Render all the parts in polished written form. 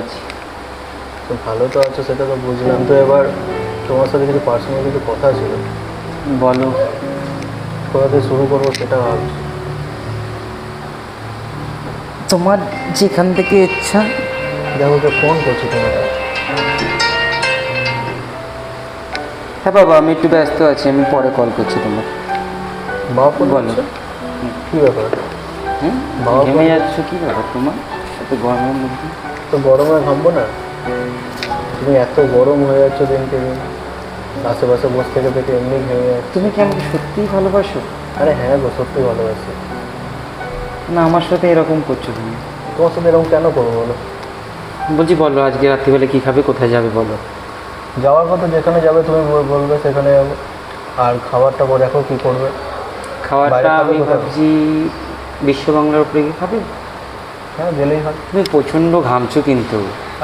আছি। তো ভালো তো আছো সেটা তো বুঝলাম, তো এবার তোমার সাথে কিছু পার্সোনাল কিছু কথা ছিল। বলো। কোথা থেকে শুরু করবো সেটা ভাবছি। তোমার যেখান থেকে ইচ্ছা। দেখো তো ফোন করছি তোমাকে। হ্যাঁ বাবা, আমি একটু ব্যস্ত আছি, আমি পরে কল করছি তোমার। বাবা ফোন বলো। করছে? কী ব্যাপার? বাবা ঘেমে যাচ্ছ কী ব্যাপার তোমার? এত গরমের মধ্যে তো গরমে ঘামবো না? তুমি এত গরম হয়ে যাচ্ছ দিনকে দিন, আশেপাশে বসে থেকে থেকে এমনি ঘেমে যাচ্ছ। তুমি কি আমাকে সত্যিই ভালোবাসো? আরে হ্যাঁ গো, সত্যি ভালোবাসি। না, আমার সাথে এরকম করছো তুমি। তোমার সাথে এরকম কেন করবো বলো? বলছি বলো, আজকে রাত্রিবেলা কী খাবে, কোথায় যাবে বলো? যাওয়ার কথা যেখানে যাবে তুমি বলবে সেখানে যাবো। আর খাবারটা দেখো কী করবে। খাবারটা আমি ভাবছি বিশ্ববাংলার উপরে কি খাবে? হ্যাঁ গেলেই হয়। তুমি প্রচণ্ড ঘামছো কিন্তু।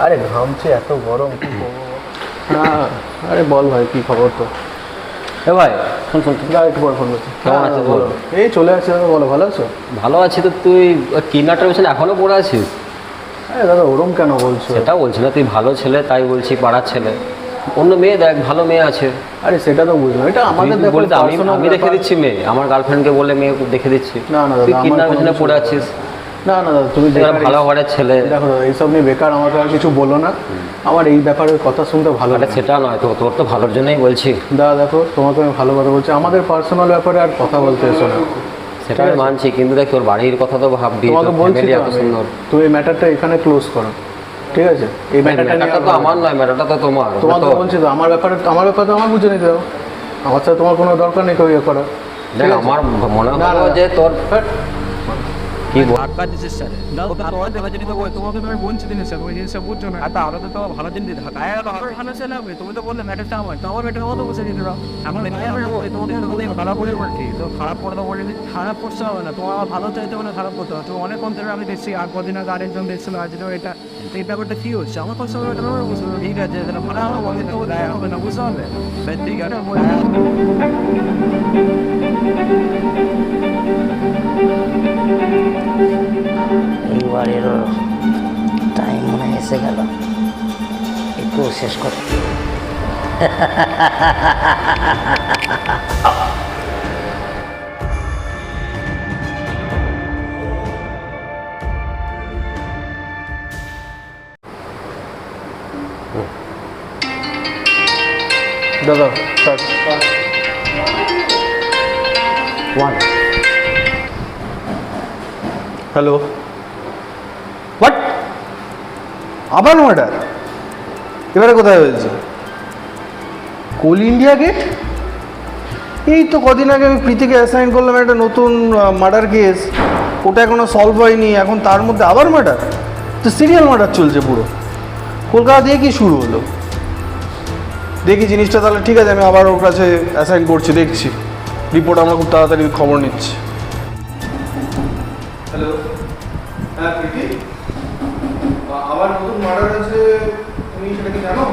আরে ঘামছে, এত গরম কী করবো। হ্যাঁ আরে বল ভাই, কী খবর তো? এ ভাই শোন শোন, না একটু পর ফোন করছি। কেমন আছিস বলো? এই চলে আসছি দাদা, বলো ভালো আছো? ভালো আছি। তো তুই কিডন্যাপটার পেছনে এখনও পড়ে আছিস? আরে দাদা ওরম কেন বলছো? সেটা বলছি না, তুই ভালো ছেলে তাই বলছি, পাড়ার ছেলে। অন্য মেয়ে দেখ, ভালো মেয়ে আছে। আরে সেটা তো বুঝলাম, এটা আমাদের তুই দেখো বলতে আমি personal দেখে ব্যাপার। দিচ্ছি মেয়ে, আমার গার্লফ্রেন্ডকে বলে মেয়ে দেখে দিচ্ছি। না না তুই দাদা, কিডন্যাপের আমার পেছনে কোনো পড়ে কিছু আছিস। না না দাদা, তুমি তুই আর বেকার ভালো ঘরের ছেলে। দেখো দাদা, এইসব নিয়ে বেকার আমাকে আর কিছু বলো না। আমার এই ব্যাপারে কথা শুনতে ভালো আরে লাগে। সেটা নয় তো, তোর তো ভালোর জন্যই বলছি। দাদা দেখো, তোমাকে আমি ভালো কথা বলছি, আমাদের পার্সোনাল ব্যাপারে আর কথা বলতে এসো না। সেটা আমি মানছি, কিন্তু দেখ তোর বাড়ির কথা তো ভাববি। তোমাকে তোর বলছি ফ্যামিলি তো এত আমি, সুন্দর। তুমি এই ম্যাটারটা এখানে ক্লোজ করো, ঠিক আছে? এই ম্যাটারটা ম্যাটারটা তো আমার নয়, ম্যাটারটা তো তোমার। তোমাকে বলছি তো, আমার ব্যাপারে তো আমার বুঝে নিতে দাও। আমার সাথে তোমার কোনো দরকার নেই কেউ ইয়ে করার। দেখ আমার মনে না, হলো না, যে তোর কি বল। তোমাকে আমি বলছি জিনিসটা, তুমি জিনিসটা বুঝছো না। আর তাহলে তো তোমার ভালো জিনিস ভালো ছেলে হবে। তুমি তো বললে ম্যাটারটা আমার, তো আমার ম্যাটার মতো বুঝে নিতে দাও। এখন তোমাকে খারাপ করে পড়ছি, তো খারাপ করে তো বলে খারাপ করতে হবে না। তোমার আমার ভালো চাইতে হবে না, খারাপ করতে হবে। তো অনেক অন্তরে আমি দেখছি, আর কদিন আগে আরেকজন দেখছিল, আজ এটা এই ব্যাপারটা কি হচ্ছে আমার কাছে বুঝতে হবে। ঠিক আছে, ভালো আমার বলে তো দেয় হবে না, বুঝতে হবে। ঠিক আছে এইবারেরও টাইম মনে এসে গেল, একটু শেষ করে। দাদা স্যার ওয়ান হ্যালো, হোয়াট? আবার মার্ডার? এবারে কোথায় হয়েছে? কোল ইন্ডিয়া গেট? এই তো কদিন আগে আমি প্রীতিকে অ্যাসাইন করলাম একটা নতুন মার্ডার কেস, ওটা এখনও সলভ হয়নি, এখন তার মধ্যে আবার মার্ডার? তো সিরিয়াল মার্ডার চলছে পুরো কলকাতা দিয়ে। কি শুরু হলো দেখি জিনিসটা, তাহলে ঠিক আছে আমি আবার ওর কাছে অ্যাসাইন করছি, দেখছি রিপোর্ট আমরা খুব তাড়াতাড়ি খবর নিচ্ছি। হ্যালো, হ্যাঁ প্রীতি, আবার নতুন মার্ডার আছে, তুমি সেটা কি জানো?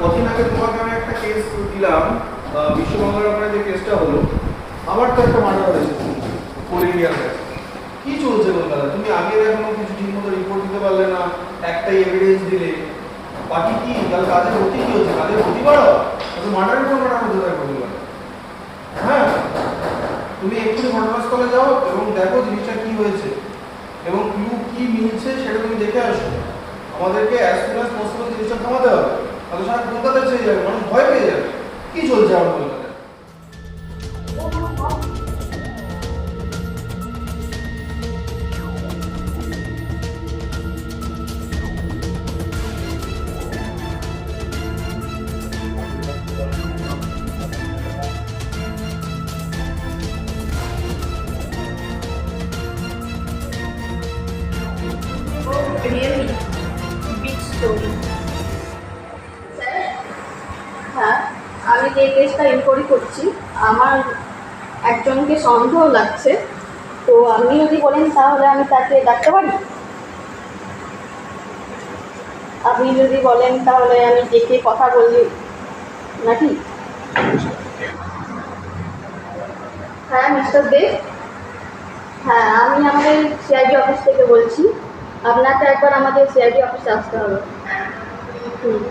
কদিন আগে তোমাকে আমি একটা কেস দিলাম, বিশ্ববাংলার ওখানে যে কেসটা হলো, আবার তো একটা মার্ডার হয়েছে কোল ইন্ডিয়ার কাছে। কি চলছে কলকাতা? তুমি আগে এখনো কিছু ঠিক মতো রিপোর্ট দিতে পারলে না, একটাই এভিডেন্স দিলে, বাকি কি? তাহলে কাজের গতি কি হচ্ছে? কাজের গতি বাড়াও, মার্ডারের কোনো মার্ডার হতে পারে প্রতিবার। হ্যাঁ, তুমি এক্ষুনি ঘটনাস্থলে যাও এবং দেখো জিনিসটা কি হয়েছে এবং ক্লু কি মিলছে সেটা তুমি দেখে আসো। আমাদেরকে অ্যাজ সুন অ্যাজ পসিবল জিনিসটা থামাতে হবে, তাহলে সারা কলকাতায় ছেড়ে যাবে, মানুষ ভয় পেয়ে যাবে। কি চলছে আমার কলকাতায়? Really big story. স্যার, হ্যাঁ আমি যে কেসটা ইনকোয়ারি করছি, আমার একজনকে সন্দেহ লাগছে, তো আপনি যদি বলেন তাহলে আমি তাকে ডাকতে পারি। আপনি যদি বলেন তাহলে আমি ডেকে কথা বলি নাকি? হ্যাঁ মিস্টার দে, হ্যাঁ আমি আমাদের সিআইডি অফিস থেকে বলছি। আপনাকে একবার আমাদের সিআইডি অফিসে আসতে হবে। হুম।